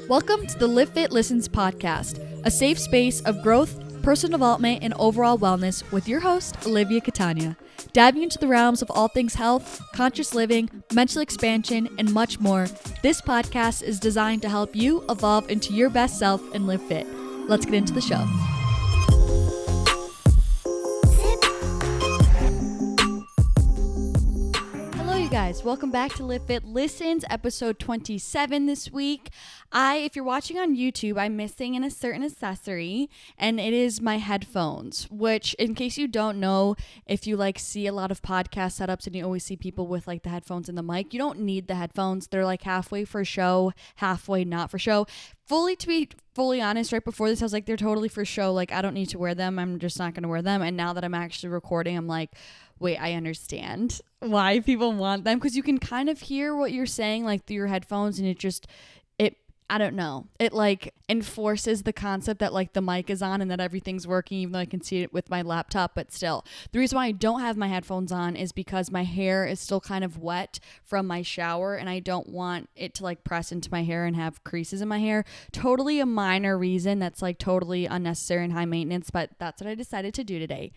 Welcome to the Livfiit Listens podcast, a safe space of growth, personal development, and overall wellness with your host, Olivia Catania. Diving into the realms of all things health, conscious living, mental expansion, and much more, this podcast is designed to help you evolve into your best self and live fit. Let's get into the show. Guys, welcome back to Livfiit Listens, episode 27 this week. If you're watching on YouTube, I'm missing a certain accessory, and it is my headphones, which, in case you don't know, if you see a lot of podcast setups and you always see people with the headphones and the mic, you don't need the headphones. They're halfway for show, halfway not for show. To be fully honest, right before this, I was they're totally for show. I don't need to wear them. I'm just not going to wear them. And now that I'm actually recording, I'm wait, I understand why people want them, because you can kind of hear what you're saying through your headphones, and I don't know, it enforces the concept that the mic is on and that everything's working, even though I can see it with my laptop. But still, the reason why I don't have my headphones on is because my hair is still kind of wet from my shower, and I don't want it to press into my hair and have creases in my hair. Totally a minor reason that's totally unnecessary and high maintenance, but that's what I decided to do today.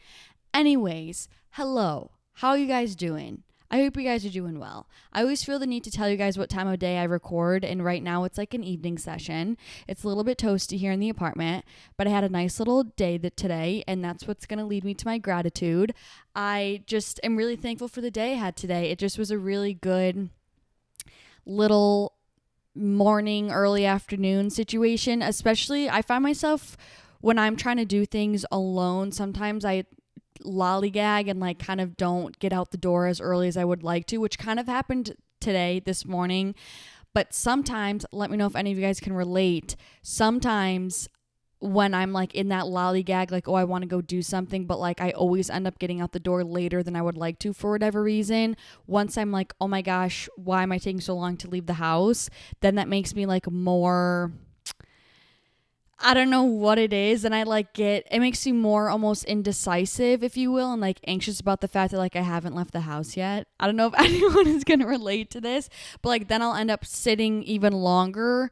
Anyways, hello. How are you guys doing? I hope you guys are doing well. I always feel the need to tell you guys what time of day I record, and right now it's an evening session. It's a little bit toasty here in the apartment, but I had a nice little day today, and that's what's going to lead me to my gratitude. I just am really thankful for the day I had today. It just was a really good little morning, early afternoon situation. Especially, I find myself when I'm trying to do things alone, sometimes I lollygag and kind of don't get out the door as early as I would like to, which kind of happened this morning. But sometimes, let me know if any of you guys can relate, sometimes when I'm in that lollygag, I want to go do something, but I always end up getting out the door later than I would like to for whatever reason. Once I'm oh my gosh, why am I taking so long to leave the house? Then that makes me more, I don't know what it is, and it makes you more almost indecisive, if you will, and anxious about the fact that I haven't left the house yet. I don't know if anyone is going to relate to this, but then I'll end up sitting even longer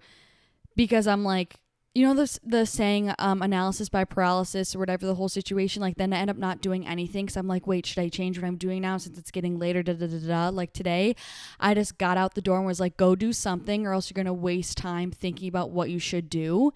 because I'm the saying, analysis by paralysis or whatever, the whole situation, then I end up not doing anything because I'm wait, should I change what I'm doing now since it's getting later, today, I just got out the door and was go do something, or else you're going to waste time thinking about what you should do.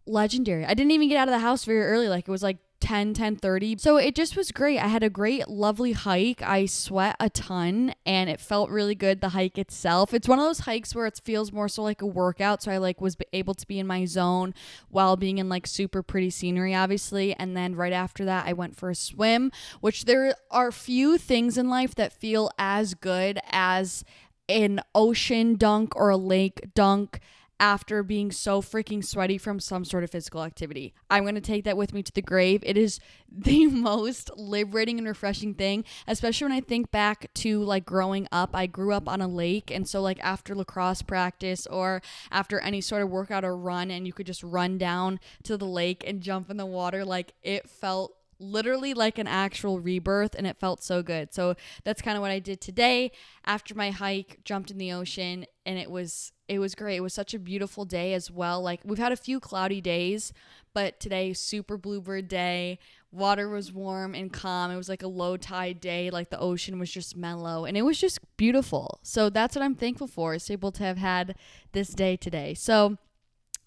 Legendary. I didn't even get out of the house very early. It was 10:30. So it just was great. I had a great, lovely hike. I sweat a ton and it felt really good, the hike itself. It's one of those hikes where it feels more so like a workout. So I was able to be in my zone while being in super pretty scenery, obviously. And then right after that, I went for a swim, which there are few things in life that feel as good as an ocean dunk or a lake dunk after being so freaking sweaty from some sort of physical activity. I'm going to take that with me to the grave. It is the most liberating and refreshing thing, especially when I think back to growing up. I grew up on a lake, and so after lacrosse practice or after any sort of workout or run, and you could just run down to the lake and jump in the water, it felt literally an actual rebirth, and it felt so good. So that's kind of what I did today after my hike. Jumped in the ocean, and it was great. It was such a beautiful day as well. We've had a few cloudy days, but today, super bluebird day. Water was warm and calm. It was a low tide day. The ocean was just mellow, and it was just beautiful. So that's what I'm thankful for, is able to have had this day today. So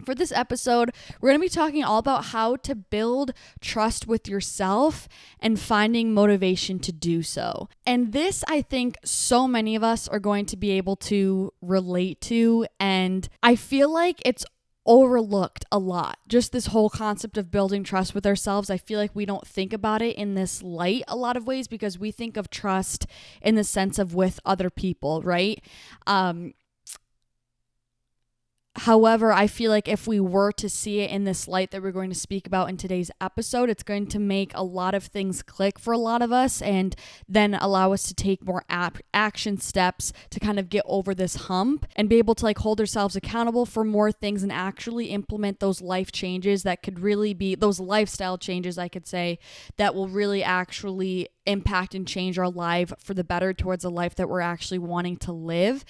for this episode, we're going to be talking all about how to build trust with yourself and finding motivation to do so. And this, I think so many of us are going to be able to relate to, and I feel it's overlooked a lot. Just this whole concept of building trust with ourselves. I feel we don't think about it in this light a lot of ways, because we think of trust in the sense of with other people, right? However, I feel if we were to see it in this light that we're going to speak about in today's episode, it's going to make a lot of things click for a lot of us, and then allow us to take more action steps to kind of get over this hump and be able to hold ourselves accountable for more things and actually implement those life changes that could really be those lifestyle changes, I could say, that will really actually impact and change our life for the better towards a life that we're actually wanting to live.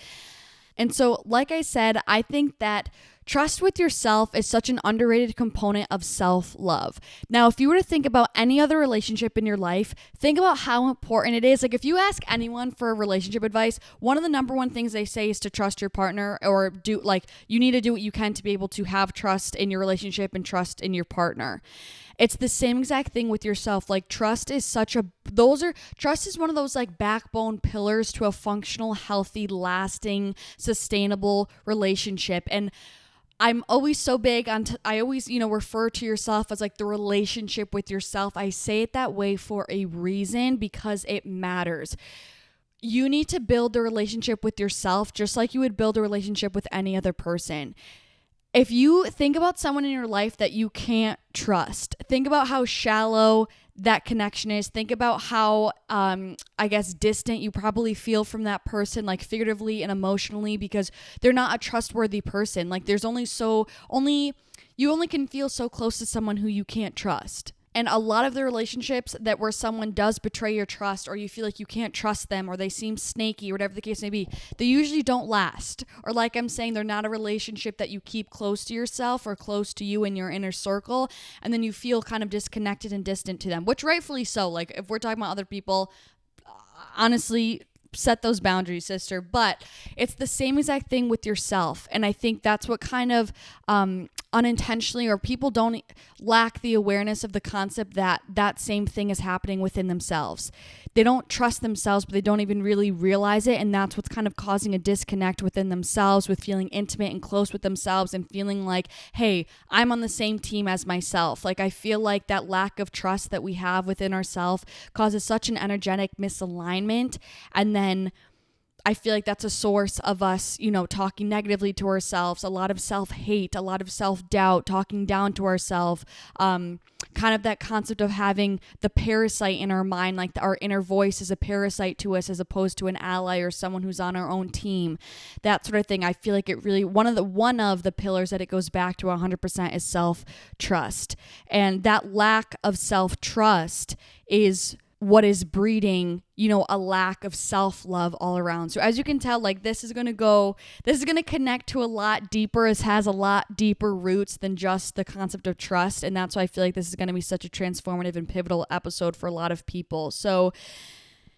And so, like I said, I think that trust with yourself is such an underrated component of self-love. Now, if you were to think about any other relationship in your life, think about how important it is. Like if you ask anyone for relationship advice, one of the number one things they say is to trust your partner, or you need to do what you can to be able to have trust in your relationship and trust in your partner. It's the same exact thing with yourself. Like trust is one of those like backbone pillars to a functional, healthy, lasting, sustainable relationship. And I'm always so big on, I always, refer to yourself as like the relationship with yourself. I say it that way for a reason, because it matters. You need to build the relationship with yourself just like you would build a relationship with any other person. If you think about someone in your life that you can't trust, think about how shallow that connection is. Think about how, distant you probably feel from that person, like figuratively and emotionally, because they're not a trustworthy person. Like you only can feel so close to someone who you can't trust. And a lot of the relationships where someone does betray your trust, or you feel like you can't trust them, or they seem snaky, or whatever the case may be, they usually don't last. Or like I'm saying, they're not a relationship that you keep close to yourself or close to you in your inner circle. And then you feel kind of disconnected and distant to them, which rightfully so. Like if we're talking about other people, honestly, set those boundaries, sister. But it's the same exact thing with yourself. And I think that's what kind of unintentionally, or people don't lack the awareness of the concept that same thing is happening within themselves. They don't trust themselves, but they don't even really realize it. And that's what's kind of causing a disconnect within themselves, with feeling intimate and close with themselves and feeling like, hey, I'm on the same team as myself. Like I feel like that lack of trust that we have within ourselves causes such an energetic misalignment. And then I feel like that's a source of us, talking negatively to ourselves, a lot of self-hate, a lot of self-doubt, talking down to ourselves, kind of that concept of having the parasite in our mind, like our inner voice is a parasite to us as opposed to an ally or someone who's on our own team, that sort of thing. I feel like it really, one of the pillars that it goes back to 100% is self-trust. And that lack of self-trust is what is breeding, a lack of self-love all around. So as you can tell, like this is going to connect to a lot deeper. It has a lot deeper roots than just the concept of trust. And that's why I feel like this is going to be such a transformative and pivotal episode for a lot of people. So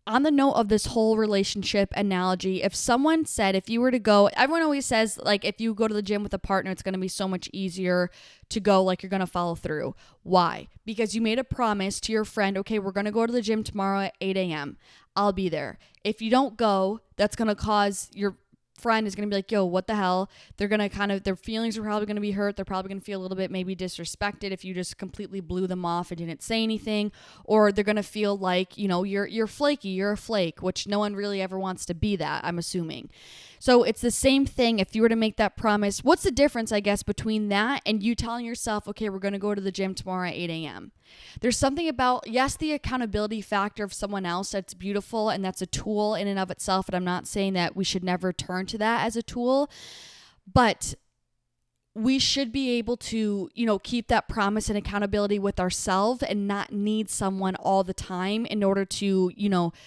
on the note of this whole relationship analogy, if someone said, if you were to go, everyone always says, like, if you go to the gym with a partner, it's going to be so much easier to go, like, you're going to follow through. Why? Because you made a promise to your friend, okay, we're going to go to the gym tomorrow at 8 a.m. I'll be there. If you don't go, that's going to cause your friend is going to be like, yo, what the hell? They're going to their feelings are probably going to be hurt. They're probably going to feel a little bit maybe disrespected if you just completely blew them off and didn't say anything. Or they're going to feel like, you're flaky, you're a flake, which no one really ever wants to be that, I'm assuming. So it's the same thing. If you were to make that promise, what's the difference, I guess, between that and you telling yourself, okay, we're going to go to the gym tomorrow at 8 a.m. There's something about, yes, the accountability factor of someone else, that's beautiful, and that's a tool in and of itself. And I'm not saying that we should never turn to that as a tool, but we should be able to, keep that promise and accountability with ourselves and not need someone all the time in order to,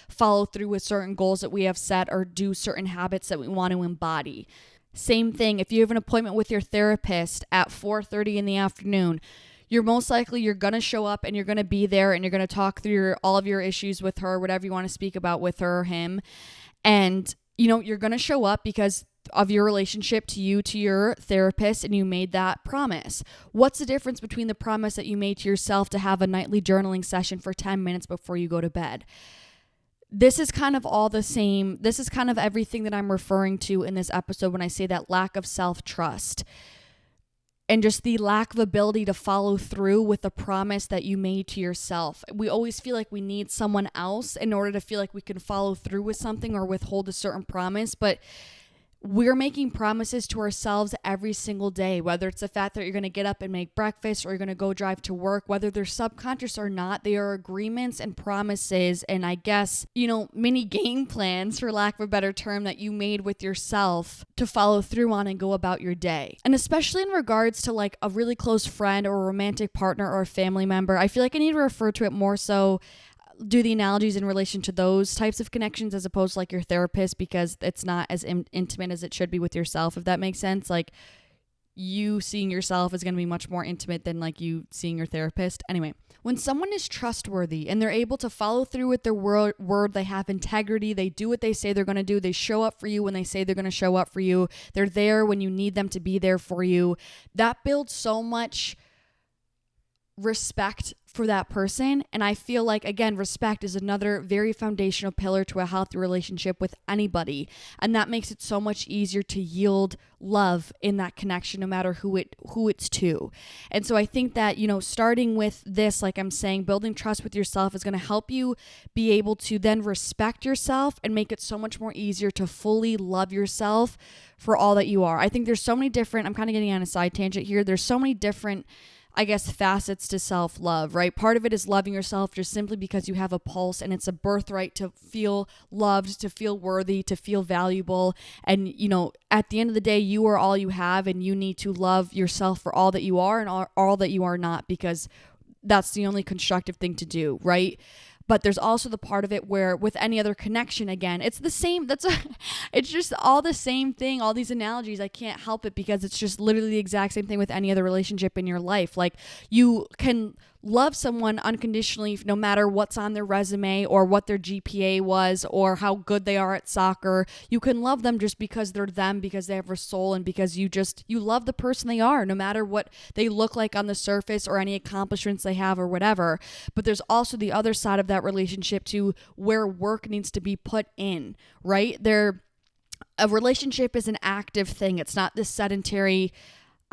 follow through with certain goals that we have set or do certain habits that we want to embody. Same thing. If you have an appointment with your therapist at 4:30 in the afternoon, you're going to show up and you're going to be there and you're going to talk through all of your issues with her, whatever you want to speak about with her or him. And, you're going to show up because of your relationship to your therapist, and you made that promise. What's the difference between the promise that you made to yourself to have a nightly journaling session for 10 minutes before you go to bed? This is kind of all the same. This is kind of everything that I'm referring to in this episode when I say that lack of self-trust and just the lack of ability to follow through with the promise that you made to yourself. We always feel like we need someone else in order to feel like we can follow through with something or withhold a certain promise, but we're making promises to ourselves every single day, whether it's the fact that you're going to get up and make breakfast or you're going to go drive to work, whether they're subconscious or not. They are agreements and promises and I guess, mini game plans, for lack of a better term, that you made with yourself to follow through on and go about your day. And especially in regards to like a really close friend or a romantic partner or a family member, I feel like I need to refer to it more so do the analogies in relation to those types of connections as opposed to like your therapist, because it's not as intimate as it should be with yourself, if that makes sense. Like, you seeing yourself is going to be much more intimate than like you seeing your therapist. Anyway, when someone is trustworthy and they're able to follow through with their word, they have integrity, they do what they say they're going to do, they show up for you when they say they're going to show up for you, they're there when you need them to be there for you, that builds so much respect for that person. And I feel like, again, respect is another very foundational pillar to a healthy relationship with anybody, and that makes it so much easier to yield love in that connection, no matter who it's to. And so I think that, you know, starting with this, like I'm saying, building trust with yourself is going to help you be able to then respect yourself and make it so much more easier to fully love yourself for all that you are. I think there's so many different, I'm kind of getting on a side tangent here, there's so many different, I guess, facets to self-love, right? Part of it is loving yourself just simply because you have a pulse, and it's a birthright to feel loved, to feel worthy, to feel valuable. And, you know, at the end of the day, you are all you have, and you need to love yourself for all that you are and all that you are not, because that's the only constructive thing to do, right? But there's also the part of it where with any other connection, again, it's the same. It's just all the same thing. All these analogies, I can't help it, because it's just literally the exact same thing with any other relationship in your life. Like, you can love someone unconditionally no matter what's on their resume or what their GPA was or how good they are at soccer. You can love them just because they're them, because they have a soul, and because you love the person they are, no matter what they look like on the surface or any accomplishments they have or whatever. But there's also the other side of that relationship too, where work needs to be put in, right? A relationship is an active thing. It's not this sedentary,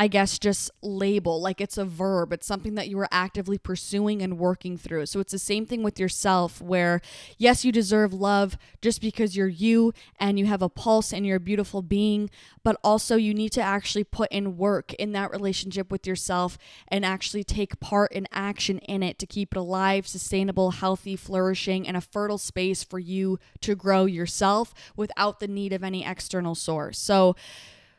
I guess, just label. Like, it's a verb. It's something that you are actively pursuing and working through. So it's the same thing with yourself, where yes, you deserve love just because you're you and you have a pulse and you're a beautiful being, but also you need to actually put in work in that relationship with yourself and actually take part in action in it to keep it alive, sustainable, healthy, flourishing, and a fertile space for you to grow yourself without the need of any external source. So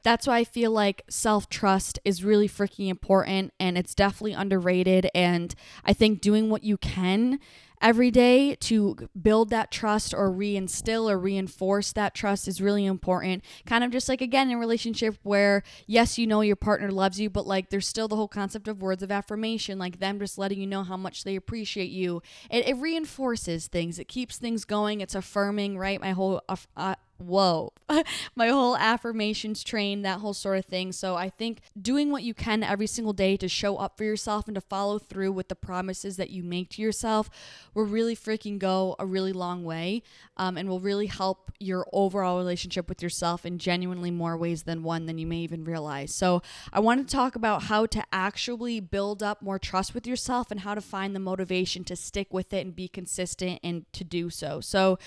that's why I feel like self-trust is really freaking important, and it's definitely underrated. And I think doing what you can every day to build that trust or reinstill or reinforce that trust is really important. Kind of just like, again, in a relationship where, yes, you know your partner loves you, but like there's still the whole concept of words of affirmation, like them just letting you know how much they appreciate you. It reinforces things. It keeps things going. It's affirming, right? My whole my whole affirmations train, that whole sort of thing. So I think doing what you can every single day to show up for yourself and to follow through with the promises that you make to yourself will really freaking go a really long way, and will really help your overall relationship with yourself in genuinely more ways than one than you may even realize. So I want to talk about how to actually build up more trust with yourself and how to find the motivation to stick with it and be consistent and to do so. So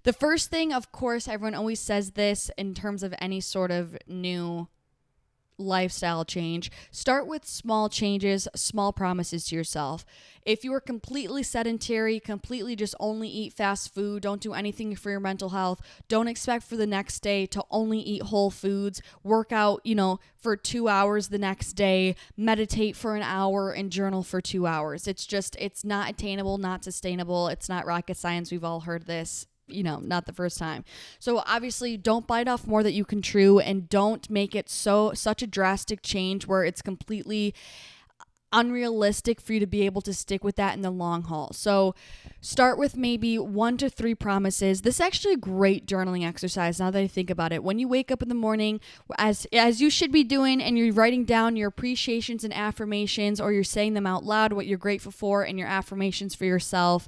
the first thing, of course, everyone always says this in terms of any sort of new lifestyle change, start with small changes, small promises to yourself. If you are completely sedentary, completely just only eat fast food, don't do anything for your mental health, don't expect for the next day to only eat whole foods, work out, for 2 hours the next day, meditate for an hour and journal for 2 hours. It's not attainable, not sustainable. It's not rocket science. We've all heard this. Not the first time. So obviously don't bite off more that you can chew, and don't make it such a drastic change where it's completely unrealistic for you to be able to stick with that in the long haul. So start with maybe 1 to 3 promises. This is actually a great journaling exercise now that I think about it. When you wake up in the morning, as you should be doing, and you're writing down your appreciations and affirmations, or you're saying them out loud, what you're grateful for and your affirmations for yourself,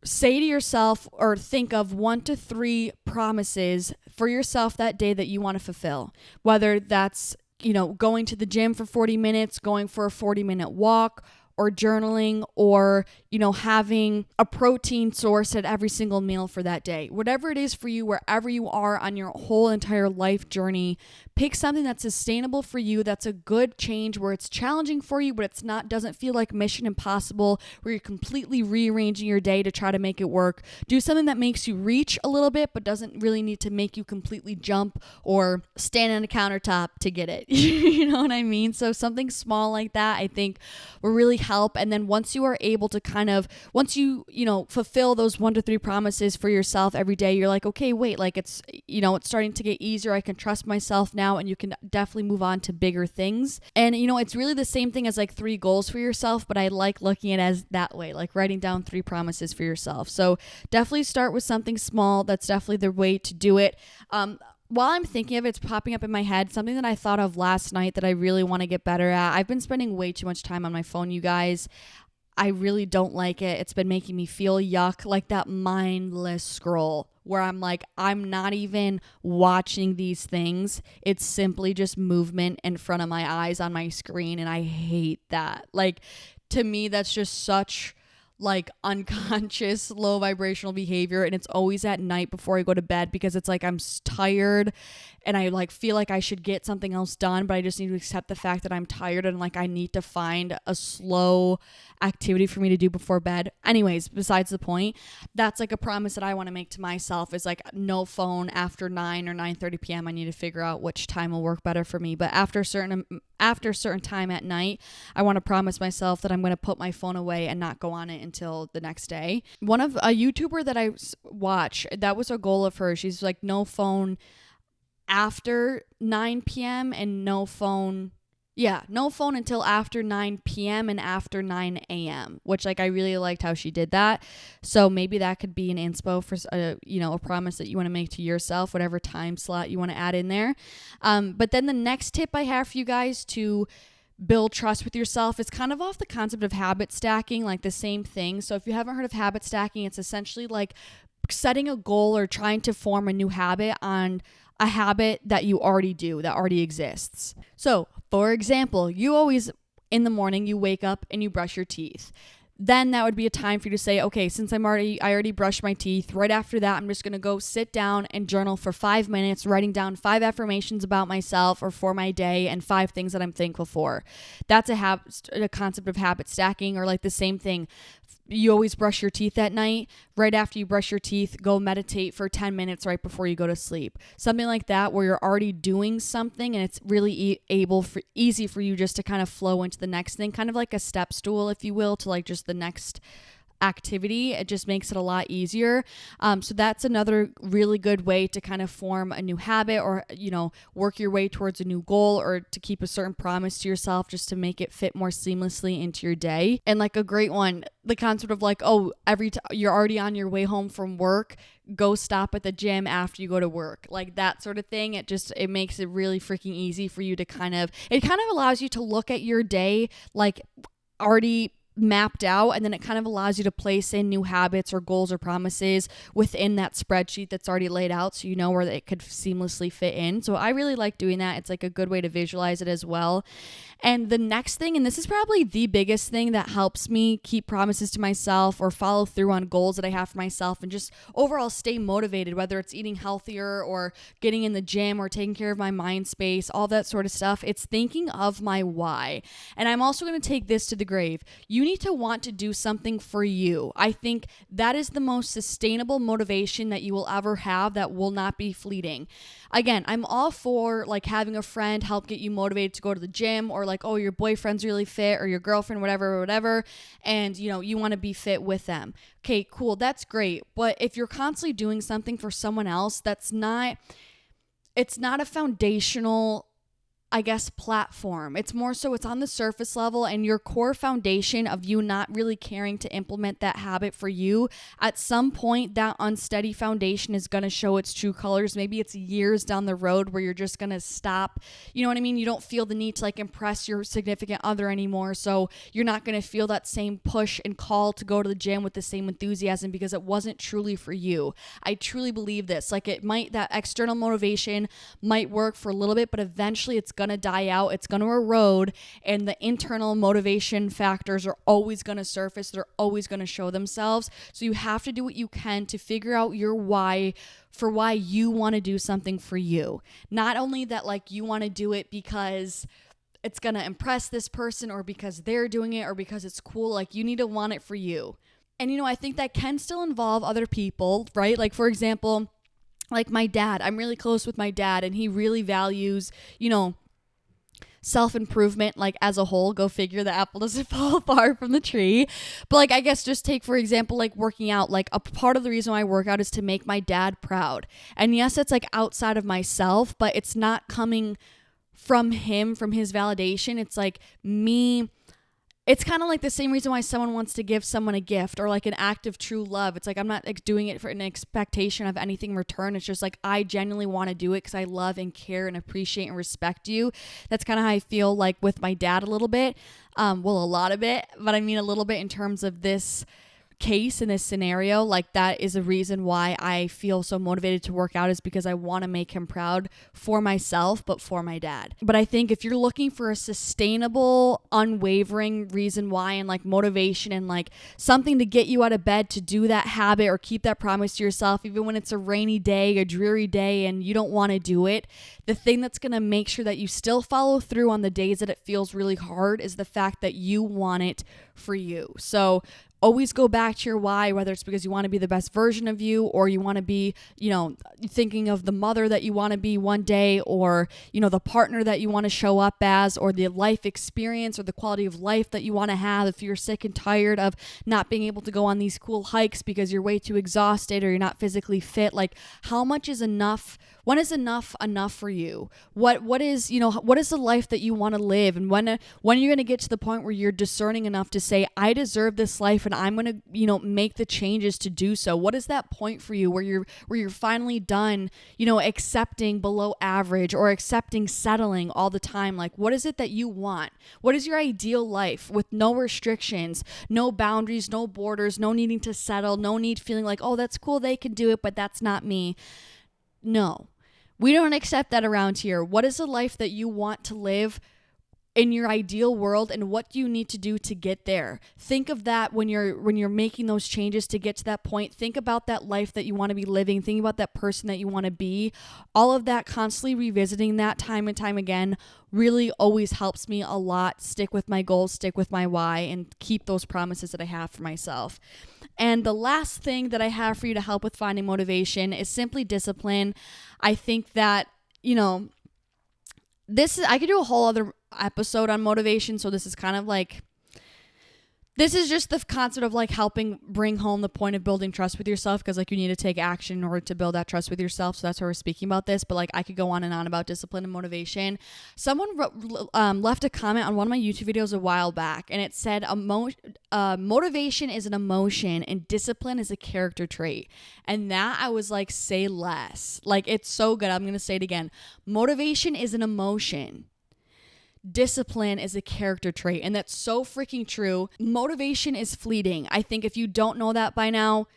say to yourself or think of 1 to 3 promises for yourself that day that you want to fulfill. Whether that's, going to the gym for 40 minutes, going for a 40-minute walk, or journaling, or, having a protein source at every single meal for that day. Whatever it is for you, wherever you are on your whole entire life journey, pick something that's sustainable for you, that's a good change, where it's challenging for you, but doesn't feel like mission impossible, where you're completely rearranging your day to try to make it work. Do something that makes you reach a little bit, but doesn't really need to make you completely jump or stand on a countertop to get it. You know what I mean? So something small like that, I think, will really help. And then once you are able to once you fulfill those 1 to 3 promises for yourself every day, you're like, okay, wait, like it's starting to get easier. I can trust myself now, and you can definitely move on to bigger things. And it's really the same thing as like 3 goals for yourself, but I like looking at it as that way, like writing down 3 promises for yourself. So definitely start with something small. That's definitely the way to do it. While I'm thinking of it, it's popping up in my head, something that I thought of last night that I really want to get better at. I've been spending way too much time on my phone, you guys. I really don't like it. It's been making me feel yuck, like that mindless scroll where I'm like, I'm not even watching these things. It's simply just movement in front of my eyes on my screen, and I hate that. Like, to me, that's just such like unconscious low vibrational behavior, and it's always at night before I go to bed because it's like I'm tired and I like feel like I should get something else done, but I just need to accept the fact that I'm tired and like I need to find a slow activity for me to do before bed. Anyways, besides the point, that's like a promise that I want to make to myself is like no phone after 9 or 9:30 p.m. I need to figure out which time will work better for me, but after a certain time at night, I want to promise myself that I'm going to put my phone away and not go on it until the next day. One of a YouTuber that I watch, that was a goal of hers. She's like no phone after 9 p.m. and no phone until after 9 p.m. and after 9 a.m., which like I really liked how she did that. So maybe that could be an inspo for a promise that you want to make to yourself, whatever time slot you want to add in there. But then the next tip I have for you guys to build trust with yourself is kind of off the concept of habit stacking, like the same thing. So if you haven't heard of habit stacking, it's essentially like setting a goal or trying to form a new habit on a habit that you already do, that already exists. So, for example, you always, in the morning, you wake up and you brush your teeth. Then that would be a time for you to say, okay, since I already brushed my teeth, right after that, I'm just going to go sit down and journal for 5 minutes, writing down 5 affirmations about myself or for my day and 5 things that I'm thankful for. That's a concept of habit stacking, or like the same thing. You always brush your teeth at night. Right after you brush your teeth, go meditate for 10 minutes right before you go to sleep. Something like that where you're already doing something and it's really easy for you just to kind of flow into the next thing, kind of like a step stool, if you will, to like just the next activity. It just makes it a lot easier. So that's another really good way to kind of form a new habit, or work your way towards a new goal, or to keep a certain promise to yourself, just to make it fit more seamlessly into your day. And like a great one, the concept of like, every time you're already on your way home from work, go stop at the gym after you go to work, like that sort of thing. It makes it really freaking easy for you to kind of allows you to look at your day like already mapped out, and then it kind of allows you to place in new habits or goals or promises within that spreadsheet that's already laid out, so you know where it could seamlessly fit in. So I really like doing that. It's like a good way to visualize it as well. And the next thing, and this is probably the biggest thing that helps me keep promises to myself or follow through on goals that I have for myself and just overall stay motivated, whether it's eating healthier or getting in the gym or taking care of my mind space, all that sort of stuff, it's thinking of my why. And I'm also going to take this to the grave. You need to want to do something for you. I think that is the most sustainable motivation that you will ever have, that will not be fleeting. Again, I'm all for like having a friend help get you motivated to go to the gym, or like, your boyfriend's really fit, or your girlfriend, whatever, and you want to be fit with them. Okay, cool, that's great. But if you're constantly doing something for someone else, it's not a foundational, I guess, platform. It's more so it's on the surface level, and your core foundation of you not really caring to implement that habit for you. At some point, that unsteady foundation is going to show its true colors. Maybe it's years down the road where you're just going to stop. You know what I mean? You don't feel the need to like impress your significant other anymore. So you're not going to feel that same push and call to go to the gym with the same enthusiasm because it wasn't truly for you. I truly believe this. Like that external motivation might work for a little bit, but eventually it's going to die out, it's going to erode, and the internal motivation factors are always going to surface. They're always going to show themselves. So you have to do what you can to figure out your why, for why you want to do something for you. Not only that like you want to do it because it's going to impress this person, or because they're doing it, or because it's cool. Like you need to want it for you. And I think that can still involve other people, right? Like for example, like my dad, I'm really close with my dad, and he really values, self-improvement, like as a whole. Go figure, the apple doesn't fall far from the tree. But like, I guess just take, for example, like working out. Like a part of the reason why I work out is to make my dad proud. And yes, it's like outside of myself, but it's not coming from him, from his validation. It's like me. It's kind of like the same reason why someone wants to give someone a gift or like an act of true love. It's like I'm not like doing it for an expectation of anything in return. It's just like I genuinely want to do it because I love and care and appreciate and respect you. That's kind of how I feel like with my dad a little bit. Well, a lot of it, but I mean a little bit in terms of this case, in this scenario. Like that is a reason why I feel so motivated to work out, is because I want to make him proud for myself, but for my dad. But I think if you're looking for a sustainable, unwavering reason why, and like motivation and like something to get you out of bed to do that habit or keep that promise to yourself, even when it's a rainy day, a dreary day, and you don't want to do it, the thing that's going to make sure that you still follow through on the days that it feels really hard is the fact that you want it for you. So always go back to your why, whether it's because you want to be the best version of you, or you want to be, thinking of the mother that you want to be one day, or, the partner that you want to show up as, or the life experience or the quality of life that you want to have. If you're sick and tired of not being able to go on these cool hikes because you're way too exhausted or you're not physically fit, like how much is enough? When is enough for you? What is the life that you want to live? And when are you going to get to the point where you're discerning enough to say, I deserve this life and I'm going to, make the changes to do so? What is that point for you where you're finally done, accepting below average or accepting settling all the time? Like, what is it that you want? What is your ideal life with no restrictions, no boundaries, no borders, no needing to settle, no need feeling like, oh, that's cool, they can do it, but that's not me. No. We don't accept that around here. What is the life that you want to live in your ideal world, and what do you need to do to get there? Think of that when you're making those changes to get to that point. Think about that life that you want to be living. Think about that person that you want to be. All of that, constantly revisiting that time and time again, really always helps me a lot stick with my goals, stick with my why, and keep those promises that I have for myself. And the last thing that I have for you to help with finding motivation is simply discipline. I think that, I could do a whole other episode on motivation. So this is kind of like, this is just the concept of like helping bring home the point of building trust with yourself, because like you need to take action in order to build that trust with yourself. So that's why we're speaking about this. But like I could go on and on about discipline and motivation. Someone left a comment on one of my YouTube videos a while back, and it said motivation is an emotion and discipline is a character trait. And that, I was like, say less. Like, it's so good. I'm going to say it again. Motivation is an emotion. Discipline is a character trait, and that's so freaking true. Motivation is fleeting. I think if you don't know that by now,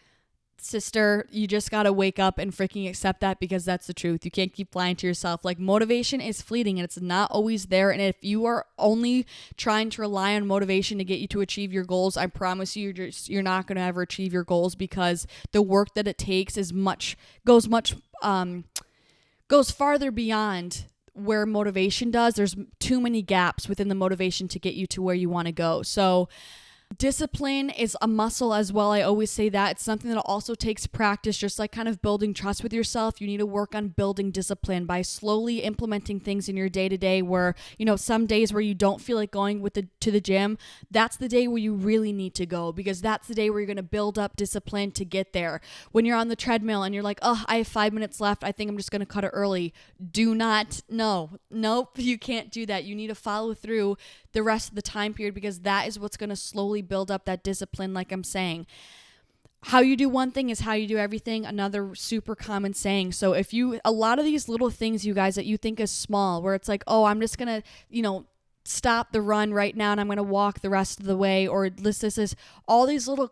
sister, you just gotta wake up and freaking accept that, because that's the truth. You can't keep lying to yourself. Like, motivation is fleeting and it's not always there. And if you are only trying to rely on motivation to get you to achieve your goals, I promise you, you're not gonna ever achieve your goals, because the work that it takes goes farther beyond where motivation does. There's too many gaps within the motivation to get you to where you want to go. So discipline is a muscle as well. I always say that. It's something that also takes practice, just like kind of building trust with yourself. You need to work on building discipline by slowly implementing things in your day-to-day where, some days where you don't feel like going to the gym, that's the day where you really need to go, because that's the day where you're going to build up discipline to get there. When you're on the treadmill and you're like, oh, I have 5 minutes left, I think I'm just going to cut it early. Nope, you can't do that. You need to follow through the rest of the time period, because that is what's going to slowly build up that discipline. Like I'm saying, how you do one thing is how you do everything. Another super common saying. So a lot of these little things, you guys, that you think is small, where it's like, oh, I'm just going to, stop the run right now and I'm going to walk the rest of the way, or this is all these little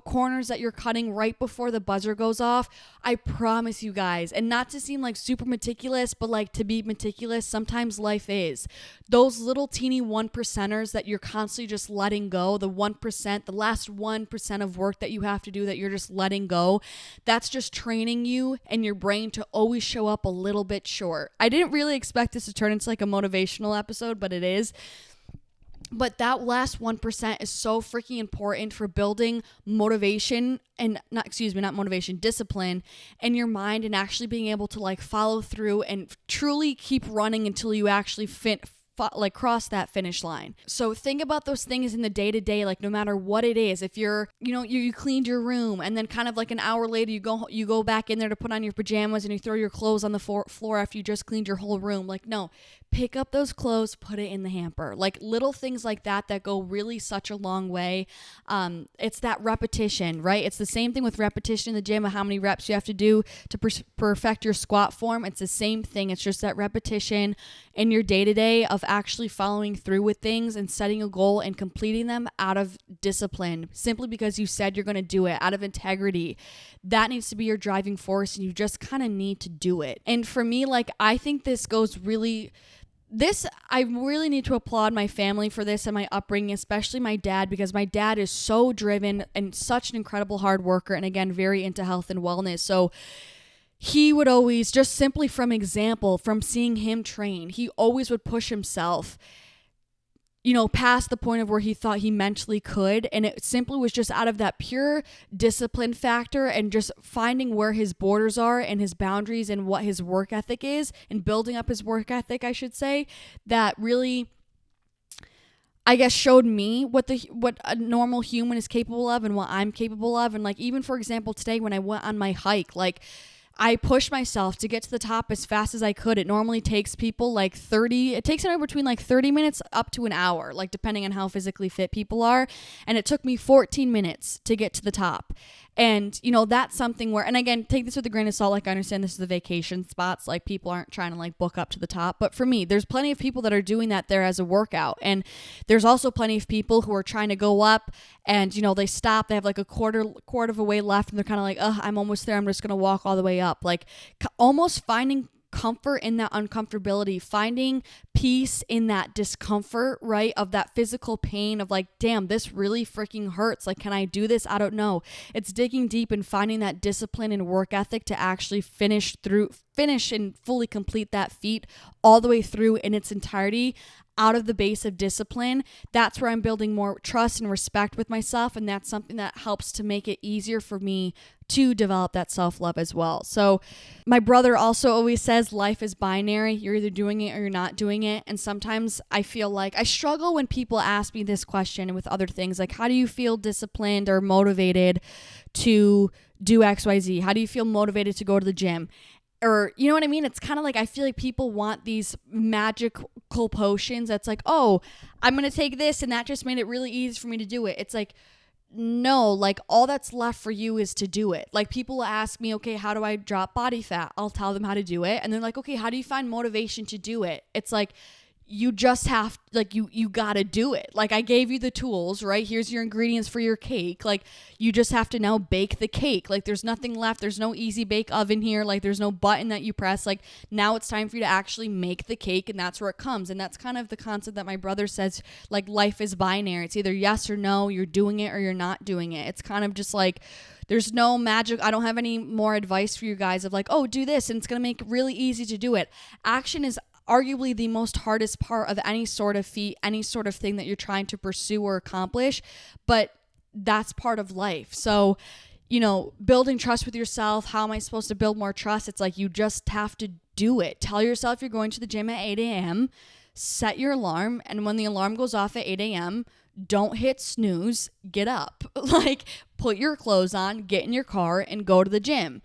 corners that you're cutting right before the buzzer goes off. I promise you guys, and not to seem like super meticulous, but like to be meticulous, sometimes life is. Those little teeny 1%ers that you're constantly just letting go, the 1%, the last 1% of work that you have to do that you're just letting go, that's just training you and your brain to always show up a little bit short. I didn't really expect this to turn into like a motivational episode, but it is. But that last 1% is so freaking important for building motivation discipline in your mind, and actually being able to like follow through and truly keep running until you actually cross that finish line. So think about those things in the day to day, like no matter what it is. If you're, you cleaned your room and then kind of like an hour later you go back in there to put on your pajamas and you throw your clothes on the floor after you just cleaned your whole room. Like, no, pick up those clothes, put it in the hamper. Like little things like that go really such a long way. It's that repetition, right? It's the same thing with repetition in the gym of how many reps you have to do to perfect your squat form. It's the same thing. It's just that repetition in your day-to-day of actually following through with things and setting a goal and completing them out of discipline, simply because you said you're going to do it, out of integrity. That needs to be your driving force, and you just kind of need to do it. And for me, like, I think I really need to applaud my family for this and my upbringing, especially my dad, because my dad is so driven and such an incredible hard worker, and again, very into health and wellness. So he would always, just simply from example, from seeing him train, he always would push himself, past the point of where he thought he mentally could. And it simply was just out of that pure discipline factor and just finding where his borders are and his boundaries and what his work ethic is, and building up his work ethic, I should say, that really, I guess, showed me what a normal human is capable of and what I'm capable of. And like, even for example, today when I went on my hike, like, I pushed myself to get to the top as fast as I could. It normally takes people it takes anywhere between like 30 minutes up to an hour, like depending on how physically fit people are. And it took me 14 minutes to get to the top. And, that's something where, and again, take this with a grain of salt. Like, I understand this is the vacation spots. Like, people aren't trying to like book up to the top. But for me, there's plenty of people that are doing that there as a workout. And there's also plenty of people who are trying to go up and, they stop. They have like a quarter of a way left. And they're kind of like, I'm almost there. I'm just going to walk all the way up. Like, almost finding comfort in that uncomfortability, finding peace in that discomfort, right? Of that physical pain of like, damn, this really freaking hurts. Like, can I do this? I don't know. It's digging deep and finding that discipline and work ethic to actually finish and fully complete that feat all the way through in its entirety, out of the base of discipline. That's where I'm building more trust and respect with myself. And that's something that helps to make it easier for me to develop that self-love as well. So my brother also always says life is binary. You're either doing it or you're not doing it. And sometimes I feel like I struggle when people ask me this question, and with other things like, how do you feel disciplined or motivated to do XYZ? How do you feel motivated to go to the gym? Or, you know what I mean? It's kind of like, I feel like people want these magical potions that's like, oh, I'm going to take this and that just made it really easy for me to do it. It's like, no, like, all that's left for you is to do it. Like, people ask me, okay, how do I drop body fat? I'll tell them how to do it. And they're like, okay, how do you find motivation to do it? It's like, you just have, like, you gotta do it. Like, I gave you the tools, right? Here's your ingredients for your cake. Like, you just have to now bake the cake. Like, there's nothing left. There's no easy bake oven here. Like, there's no button that you press. Like, now it's time for you to actually make the cake, and that's where it comes. And that's kind of the concept that my brother says, like, life is binary. It's either yes or no. You're doing it or you're not doing it. It's kind of just like, there's no magic. I don't have any more advice for you guys of like, oh, do this and it's going to make it really easy to do it. Action is arguably the most hardest part of any sort of feat, any sort of thing that you're trying to pursue or accomplish, but that's part of life. So, building trust with yourself. How am I supposed to build more trust? It's like, you just have to do it. Tell yourself you're going to the gym at 8 a.m., set your alarm, and when the alarm goes off at 8 a.m., don't hit snooze, get up. Like, put your clothes on, get in your car, and go to the gym.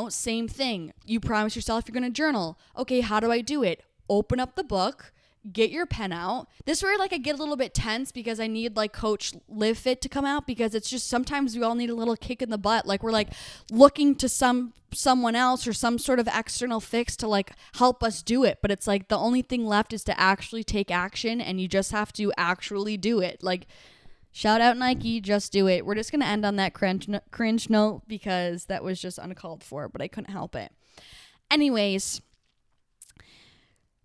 Same thing. You promise yourself you're going to journal. Okay, how do I do it? Open up the book, get your pen out. This is where like I get a little bit tense because I need like Coach Livfiit to come out, because it's just sometimes we all need a little kick in the butt. Like, we're like looking to someone else or some sort of external fix to like help us do it. But it's like the only thing left is to actually take action, and you just have to actually do it. Like, shout out Nike, just do it. We're just going to end on that cringe note because that was just uncalled for, but I couldn't help it. Anyways,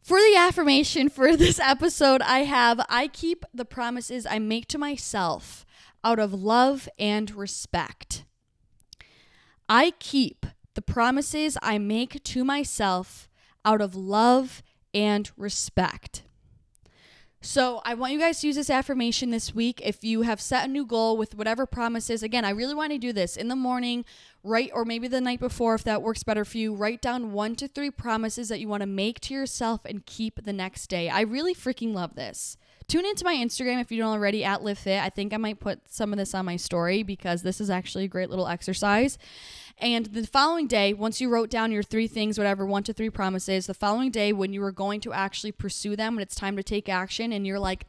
for the affirmation for this episode, I keep the promises I make to myself out of love and respect. I keep the promises I make to myself out of love and respect. So I want you guys to use this affirmation this week. If you have set a new goal with whatever promises, again, I really want to do this in the morning, right? Or maybe the night before, if that works better for you. Write down 1 to 3 promises that you want to make to yourself and keep the next day. I really freaking love this. Tune into my Instagram if you don't already, at Livfiit. I think I might put some of this on my story because this is actually a great little exercise. And the following day, once you wrote down your 3 things, whatever, 1 to 3 promises, the following day when you were going to actually pursue them, when it's time to take action and you're like,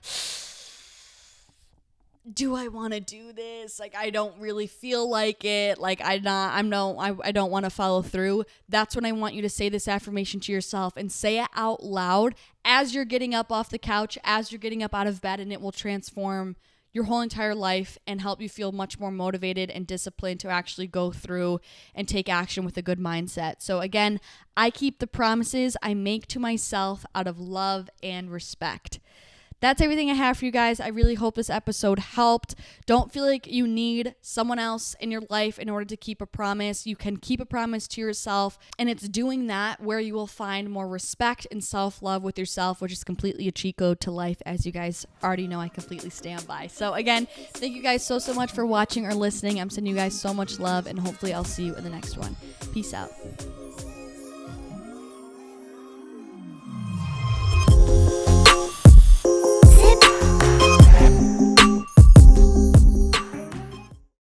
do I want to do this? Like, I don't really feel like it. Like, I don't want to follow through. That's when I want you to say this affirmation to yourself and say it out loud as you're getting up off the couch, as you're getting up out of bed, and it will transform your whole entire life and help you feel much more motivated and disciplined to actually go through and take action with a good mindset. So again, I keep the promises I make to myself out of love and respect. That's everything I have for you guys. I really hope this episode helped. Don't feel like you need someone else in your life in order to keep a promise. You can keep a promise to yourself, and it's doing that where you will find more respect and self-love with yourself, which is completely a cheat code to life, as you guys already know I completely stand by. So again, thank you guys so much for watching or listening. I'm sending you guys so much love, and hopefully I'll see you in the next one. Peace out.